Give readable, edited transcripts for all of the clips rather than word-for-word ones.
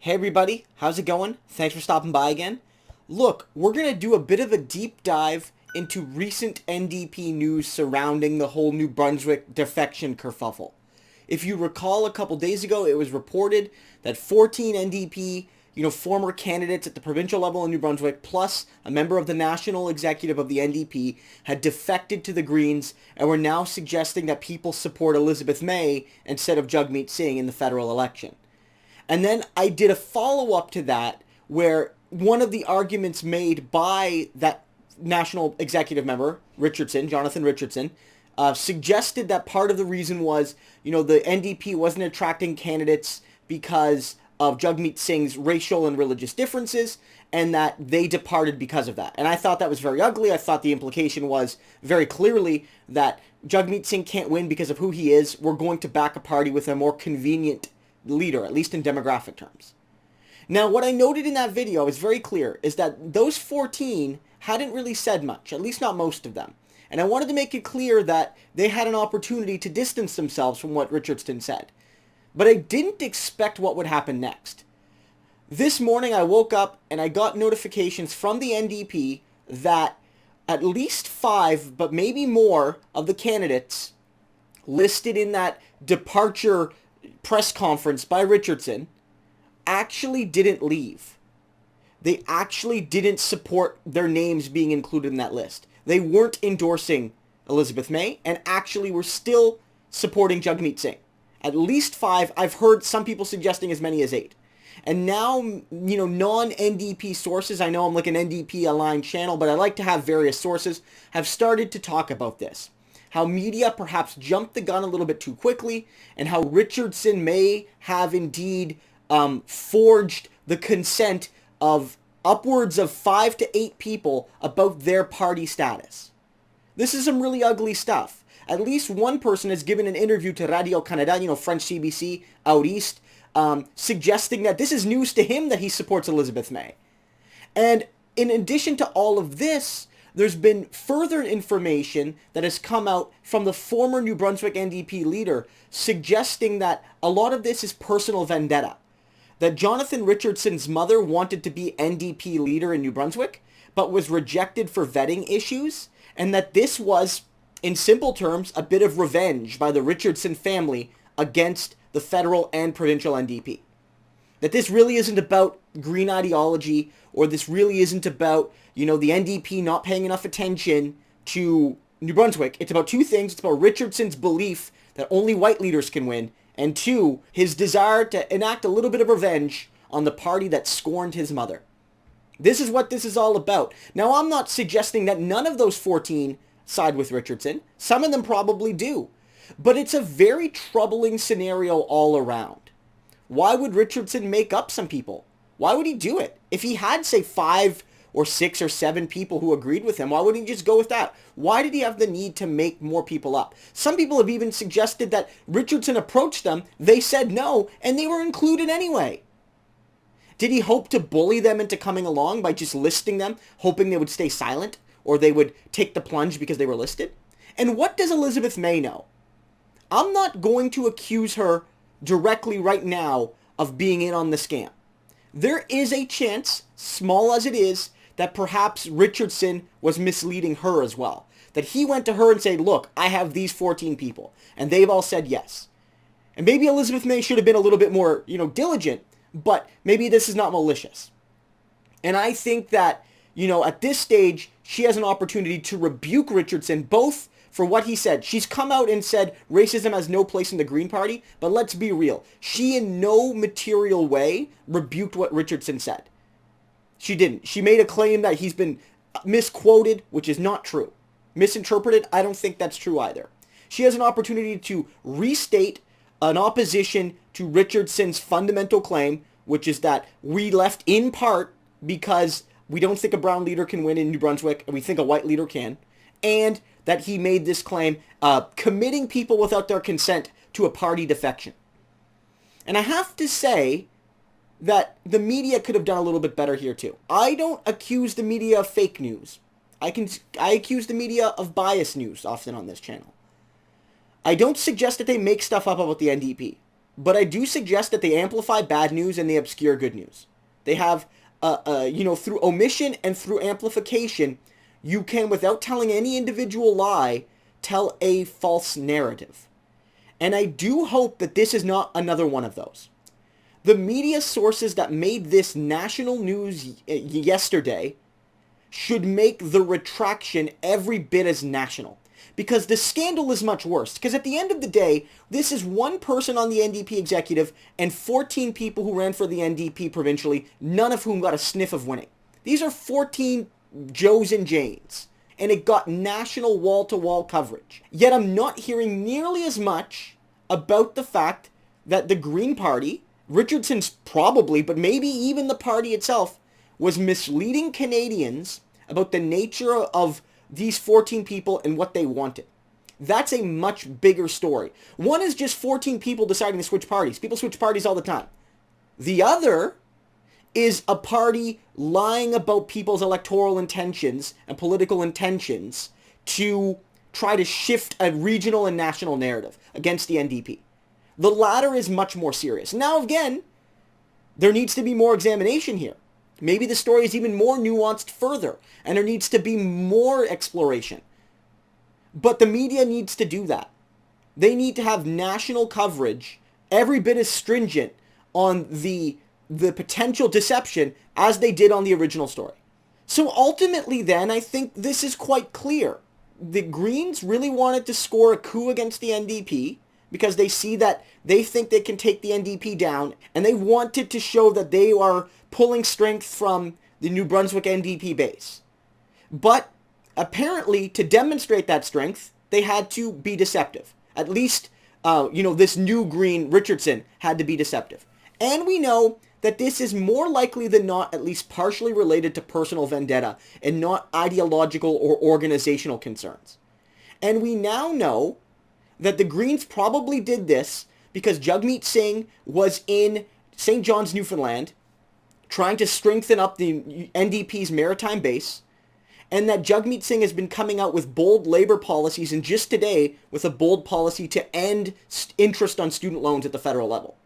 Hey everybody, how's it going? Thanks for stopping by again. Look, we're going to do a bit of a deep dive into recent NDP news surrounding the whole New Brunswick defection kerfuffle. If you recall, a couple days ago, it was reported that 14 NDP, former candidates at the provincial level in New Brunswick, plus a member of the national executive of the NDP, had defected to the Greens and were now suggesting that people support Elizabeth May instead of Jagmeet Singh in the federal election. And then I did a follow-up to that where one of the arguments made by that national executive member, Richardson, Jonathan Richardson, suggested that part of the reason was, the NDP wasn't attracting candidates because of Jagmeet Singh's racial and religious differences, and that they departed because of that. And I thought that was very ugly. I thought the implication was very clearly that Jagmeet Singh can't win because of who he is. We're going to back a party with a more convenient leader, at least in demographic terms. Now, what I noted in that video is very clear, is that those 14 hadn't really said much, at least not most of them. And I wanted to make it clear that they had an opportunity to distance themselves from what Richardson said. But I didn't expect what would happen next. This morning I woke up and I got notifications from the NDP that at least 5, but maybe more, of the candidates listed in that departure press conference by Richardson actually didn't leave. They actually didn't support their names being included in that list. They weren't endorsing Elizabeth May and actually were still supporting Jagmeet Singh. At least 5. I've heard some people suggesting as many as 8. And now, non-NDP sources, I know I'm like an NDP-aligned channel, but I like to have various sources, have started to talk about this. How media perhaps jumped the gun a little bit too quickly, and how Richardson may have indeed forged the consent of upwards of 5 to 8 people about their party status. This is some really ugly stuff. At least one person has given an interview to Radio Canada, French CBC out east, suggesting that this is news to him that he supports Elizabeth May. And in addition to all of this, there's been further information that has come out from the former New Brunswick NDP leader suggesting that a lot of this is personal vendetta. That Jonathan Richardson's mother wanted to be NDP leader in New Brunswick, but was rejected for vetting issues, and that this was, in simple terms, a bit of revenge by the Richardson family against the federal and provincial NDP. That this really isn't about green ideology, or this really isn't about, the NDP not paying enough attention to New Brunswick. It's about two things. It's about Richardson's belief that only white leaders can win, and 2, his desire to enact a little bit of revenge on the party that scorned his mother. This is what this is all about. Now, I'm not suggesting that none of those 14 side with Richardson. Some of them probably do. But it's a very troubling scenario all around. Why would Richardson make up some people? Why would he do it? If he had, say, 5 or 6 or 7 people who agreed with him, why wouldn't he just go with that? Why did he have the need to make more people up? Some people have even suggested that Richardson approached them, they said no, and they were included anyway. Did he hope to bully them into coming along by just listing them, hoping they would stay silent, or they would take the plunge because they were listed? And what does Elizabeth May know? I'm not going to accuse her directly right now of being in on the scam. There is a chance, small as it is, that perhaps Richardson was misleading her as well. That he went to her and said, look, I have these 14 people. And they've all said yes. And maybe Elizabeth May should have been a little bit more, diligent, but maybe this is not malicious. And I think that, at this stage, she has an opportunity to rebuke Richardson, both for what he said. She's come out and said racism has no place in the Green Party, but let's be real. She in no material way rebuked what Richardson said. She didn't. She made a claim that he's been misquoted, which is not true. Misinterpreted, I don't think that's true either. She has an opportunity to restate an opposition to Richardson's fundamental claim, which is that we left in part because we don't think a brown leader can win in New Brunswick, and we think a white leader can, and that he made this claim committing people without their consent to a party defection. And I have to say that the media could have done a little bit better here too. I don't accuse the media of fake news. I accuse the media of biased news often on this channel. I don't suggest that they make stuff up about the NDP. but I do suggest that they amplify bad news and they obscure good news. They have, through omission and through amplification, you can, without telling any individual lie, tell a false narrative. And I do hope that this is not another one of those. The media sources that made this national news yesterday should make the retraction every bit as national. Because the scandal is much worse. Because at the end of the day, this is one person on the NDP executive and 14 people who ran for the NDP provincially, none of whom got a sniff of winning. These are 14 Joes and Janes. And it got national wall-to-wall coverage. Yet I'm not hearing nearly as much about the fact that the Green Party, Richardson's probably, but maybe even the party itself, was misleading Canadians about the nature of these 14 people and what they wanted. That's a much bigger story. One is just 14 people deciding to switch parties. People switch parties all the time. The other is a party lying about people's electoral intentions and political intentions to try to shift a regional and national narrative against the NDP. The latter is much more serious. Now, again, there needs to be more examination here. Maybe the story is even more nuanced further, and there needs to be more exploration. But the media needs to do that. They need to have national coverage, every bit as stringent on the potential deception as they did on the original story. So ultimately then, I think this is quite clear. The Greens really wanted to score a coup against the NDP because they see that they think they can take the NDP down, and they wanted to show that they are pulling strength from the New Brunswick NDP base. But apparently, to demonstrate that strength, they had to be deceptive. At least, this new Green, Richardson, had to be deceptive. And we know that this is more likely than not at least partially related to personal vendetta and not ideological or organizational concerns. And we now know that the Greens probably did this because Jagmeet Singh was in St. John's, Newfoundland, trying to strengthen up the NDP's maritime base, and that Jagmeet Singh has been coming out with bold labor policies, and just today with a bold policy to end interest on student loans at the federal level.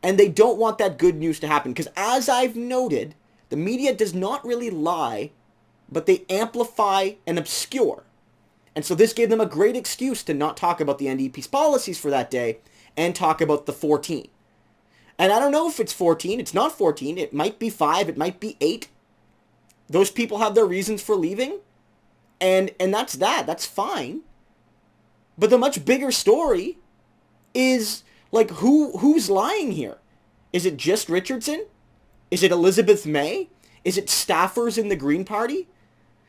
And they don't want that good news to happen because, as I've noted, the media does not really lie, but they amplify and obscure. And so this gave them a great excuse to not talk about the NDP's policies for that day and talk about the 14. And I don't know if it's 14. It's not 14. It might be 5. It might be 8. Those people have their reasons for leaving. And that's that. That's fine. But the much bigger story is, like, who's lying here? Is it just Richardson? Is it Elizabeth May? Is it staffers in the Green Party?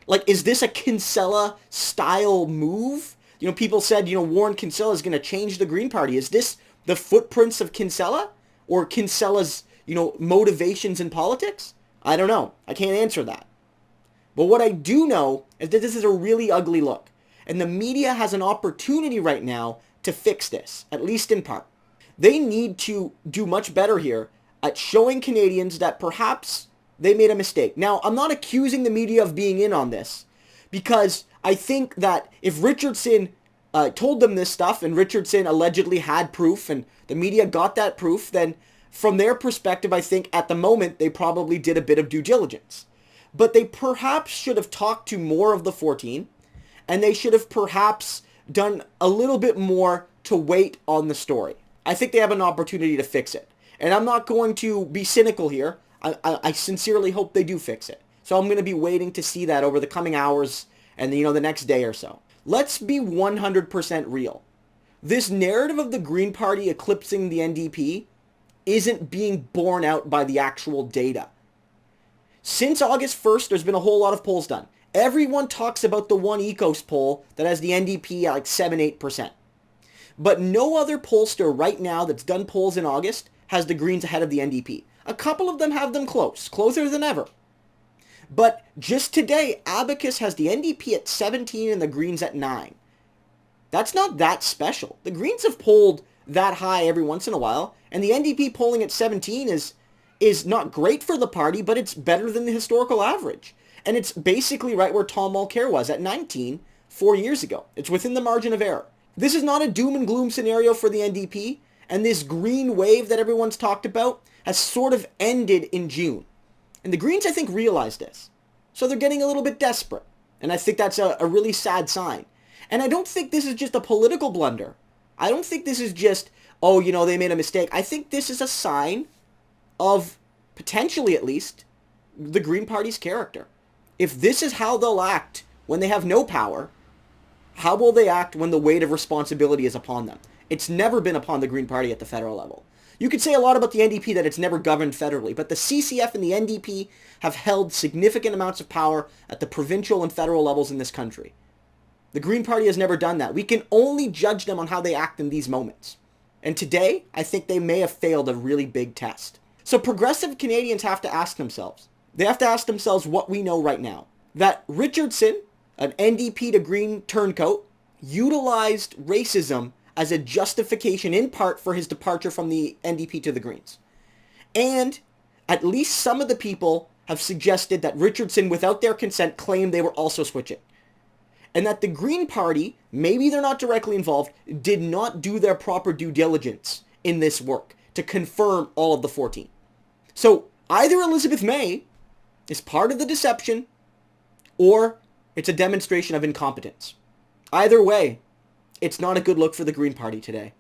Like, is this a Kinsella-style move? People said, Warren Kinsella is going to change the Green Party. Is this the footprints of Kinsella? Or Kinsella's, motivations in politics? I don't know. I can't answer that. But what I do know is that this is a really ugly look. And the media has an opportunity right now to fix this, at least in part. They need to do much better here at showing Canadians that perhaps they made a mistake. Now, I'm not accusing the media of being in on this, because I think that if Richardson told them this stuff and Richardson allegedly had proof and the media got that proof, then from their perspective, I think at the moment they probably did a bit of due diligence. But they perhaps should have talked to more of the 14, and they should have perhaps done a little bit more to wait on the story. I think they have an opportunity to fix it. And I'm not going to be cynical here. I sincerely hope they do fix it. So I'm going to be waiting to see that over the coming hours and the next day or so. Let's be 100% real. This narrative of the Green Party eclipsing the NDP isn't being borne out by the actual data. Since August 1st, there's been a whole lot of polls done. Everyone talks about the One Ecos poll that has the NDP at like 7-8%. But no other pollster right now that's done polls in August has the Greens ahead of the NDP. A couple of them have them closer than ever. But just today, Abacus has the NDP at 17 and the Greens at 9. That's not that special. The Greens have polled that high every once in a while, and the NDP polling at 17 is not great for the party, but it's better than the historical average. And it's basically right where Tom Mulcair was at 19 4 years ago. It's within the margin of error. This is not a doom and gloom scenario for the NDP, And this green wave that everyone's talked about has sort of ended in June. And the Greens, I think, realize this. So they're getting a little bit desperate. And I think that's a really sad sign. And I don't think this is just a political blunder. I don't think this is just, oh, you know, they made a mistake. I think this is a sign of, potentially at least, the Green Party's character. If this is how they'll act when they have no power, how will they act when the weight of responsibility is upon them? It's never been upon the Green Party at the federal level. You could say a lot about the NDP that it's never governed federally, but the CCF and the NDP have held significant amounts of power at the provincial and federal levels in this country. The Green Party has never done that. We can only judge them on how they act in these moments. And today, I think they may have failed a really big test. So progressive Canadians have to ask themselves. They have to ask themselves what we know right now. That Richardson, an NDP to Green turncoat, utilized racism as a justification in part for his departure from the NDP to the Greens. And at least some of the people have suggested that Richardson, without their consent, claimed they were also switching. And that the Green Party, maybe they're not directly involved, did not do their proper due diligence in this work to confirm all of the 14. So either Elizabeth May is part of the deception or it's a demonstration of incompetence. Either way, it's not a good look for the Green Party today.